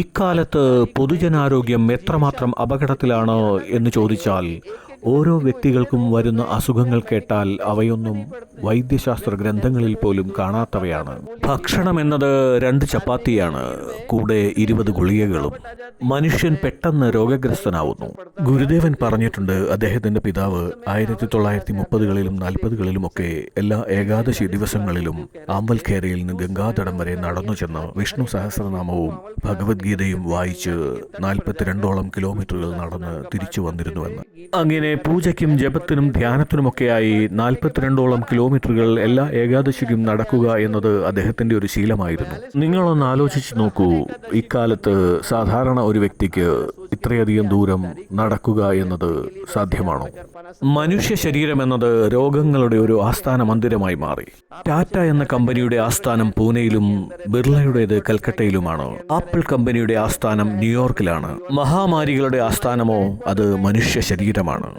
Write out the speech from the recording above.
ഇക്കാലത്ത് പൊതുജനാരോഗ്യം എത്രമാത്രം അപകടത്തിലാണ് എന്ന് ചോദിച്ചാൽ ഓരോ വ്യക്തികൾക്കും വരുന്ന അസുഖങ്ങൾ കേട്ടാൽ അവയൊന്നും വൈദ്യശാസ്ത്ര ഗ്രന്ഥങ്ങളിൽ പോലും കാണാത്തവയാണ്. ഭക്ഷണം എന്നത് 2 ചപ്പാത്തിയാണ്, കൂടെ 20 ഗുളികകളും. മനുഷ്യൻ പെട്ടെന്ന് രോഗഗ്രസ്തനാവുന്നു. ഗുരുദേവൻ പറഞ്ഞിട്ടുണ്ട്, അദ്ദേഹത്തിന്റെ പിതാവ് 1930കളിലും 40കളിലുമൊക്കെ എല്ലാ ഏകാദശി ദിവസങ്ങളിലും ആമ്പൽഖേരയിൽ നിന്ന് ഗംഗാതടം വരെ നടന്നു ചെന്ന് വിഷ്ണു സഹസ്രനാമവും ഭഗവത്ഗീതയും വായിച്ച് 42ഓളം കിലോമീറ്ററുകൾ നടന്ന് തിരിച്ചു വന്നിരുന്നുവെന്ന്. അങ്ങനെ പൂജയ്ക്കും ജപത്തിനും ധ്യാനത്തിനുമൊക്കെയായി 42ഓളം കിലോമീറ്ററുകൾ എല്ലാ ഏകാദശിക്കും നടക്കുക എന്നത് അദ്ദേഹത്തിന്റെ ഒരു ശീലമായിരുന്നു. നിങ്ങളൊന്ന് ആലോചിച്ച് നോക്കൂ, ഇക്കാലത്ത് സാധാരണ ഒരു വ്യക്തിക്ക് ഇത്രയധികം ദൂരം നടക്കുക എന്നത് സാധ്യമാണോ? മനുഷ്യ ശരീരം എന്നത് രോഗങ്ങളുടെ ഒരു ആസ്ഥാന മന്ദിരമായി മാറി. ടാറ്റ എന്ന കമ്പനിയുടെ ആസ്ഥാനം പൂനെയിലും ബിർളയുടേത് കൽക്കട്ടയിലുമാണ്. ആപ്പിൾ കമ്പനിയുടെ ആസ്ഥാനം ന്യൂയോർക്കിലാണ്. മഹാമാരികളുടെ ആസ്ഥാനമോ അത് മനുഷ്യ ശരീരമാണ്.